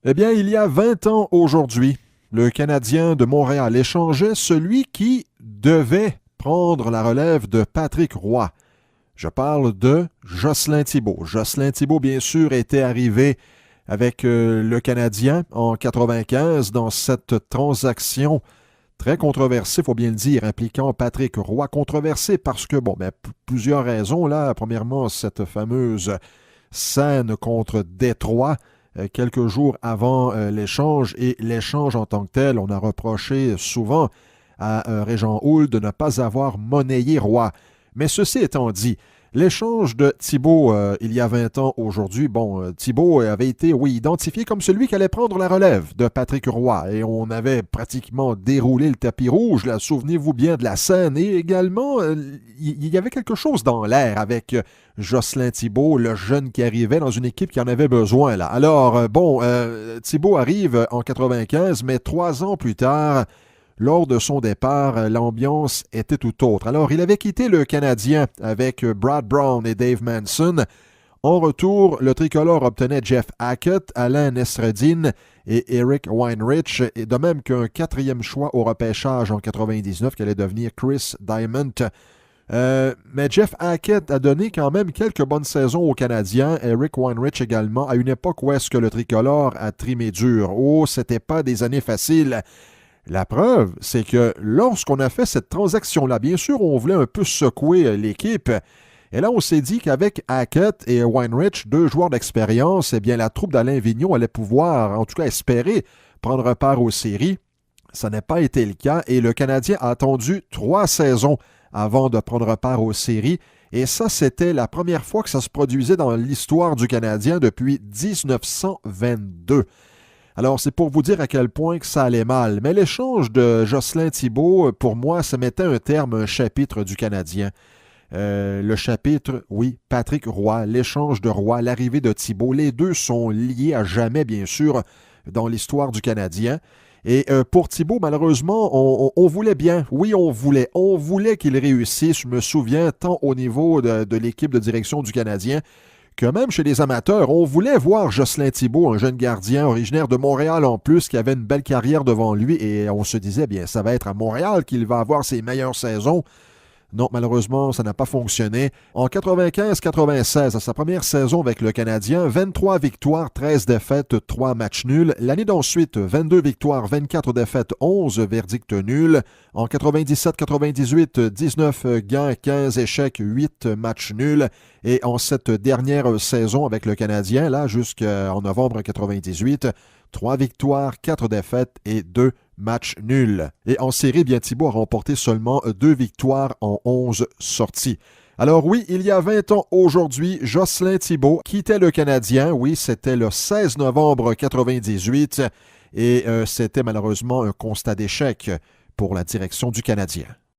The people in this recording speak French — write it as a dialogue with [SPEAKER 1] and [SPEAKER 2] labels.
[SPEAKER 1] Eh bien, il y a 20 ans aujourd'hui, le Canadien de Montréal échangeait celui qui devait prendre la relève de Patrick Roy. Je parle de Jocelyn Thibault. Jocelyn Thibault, bien sûr, était arrivé avec le Canadien en 95 dans cette transaction très controversée, il faut bien le dire, impliquant Patrick Roy. Controversée parce que, plusieurs raisons. Là, premièrement, cette fameuse scène contre Détroit quelques jours avant l'échange, et l'échange en tant que tel, on a reproché souvent à Régent Houle de ne pas avoir monnayé Roy. Mais ceci étant dit, l'échange de Thibault il y a 20 ans aujourd'hui, Thibault avait été, oui, identifié comme celui qui allait prendre la relève de Patrick Roy, et on avait pratiquement déroulé le tapis rouge, là, souvenez-vous bien de la scène, et également, il y avait quelque chose dans l'air avec Jocelyn Thibault, le jeune qui arrivait dans une équipe qui en avait besoin, là. Alors, Thibault arrive en 95, mais 3 ans plus tard, lors de son départ, l'ambiance était tout autre. Alors, il avait quitté le Canadien avec Brad Brown et Dave Manson. En retour, le tricolore obtenait Jeff Hackett, Alain Nesreddin et Eric Weinrich, et de même qu'un quatrième choix au repêchage en 99 qui allait devenir Chris Diamond. Mais Jeff Hackett a donné quand même quelques bonnes saisons aux Canadiens, Eric Weinrich également, à une époque où est-ce que le tricolore a trimé dur. Oh, c'était pas des années faciles. La preuve, c'est que lorsqu'on a fait cette transaction-là, bien sûr, on voulait un peu secouer l'équipe. Et là, on s'est dit qu'avec Hackett et Weinrich, deux joueurs d'expérience, eh bien, la troupe d'Alain Vigneault allait pouvoir, en tout cas, espérer prendre part aux séries. Ça n'a pas été le cas, et le Canadien a attendu 3 saisons avant de prendre part aux séries. Et ça, c'était la première fois que ça se produisait dans l'histoire du Canadien depuis 1922. Alors, c'est pour vous dire à quel point que ça allait mal. Mais l'échange de Jocelyn Thibault, pour moi, ça mettait un terme à un chapitre du Canadien. Le chapitre, oui, Patrick Roy, l'échange de Roy, l'arrivée de Thibault, les deux sont liés à jamais, bien sûr, dans l'histoire du Canadien. Et pour Thibault, malheureusement, on voulait bien. Oui, on voulait qu'il réussisse. Je me souviens, tant au niveau de l'équipe de direction du Canadien, que même chez les amateurs, on voulait voir Jocelyn Thibault, un jeune gardien originaire de Montréal en plus, qui avait une belle carrière devant lui, et on se disait, bien, ça va être à Montréal qu'il va avoir ses meilleures saisons. Non, malheureusement, ça n'a pas fonctionné. En 95-96, à sa première saison avec le Canadien, 23 victoires, 13 défaites, 3 matchs nuls. L'année d'ensuite, 22 victoires, 24 défaites, 11 verdicts nuls. En 97-98, 19 gains, 15 échecs, 8 matchs nuls. Et en cette dernière saison avec le Canadien, là, jusqu'en novembre 98, 3 victoires, 4 défaites et 2 matchs nuls. Et en série, bien, Thibault a remporté seulement 2 victoires en 11 sorties. Alors oui, il y a 20 ans aujourd'hui, Jocelyn Thibault quittait le Canadien. Oui, c'était le 16 novembre 98 et c'était malheureusement un constat d'échec pour la direction du Canadien.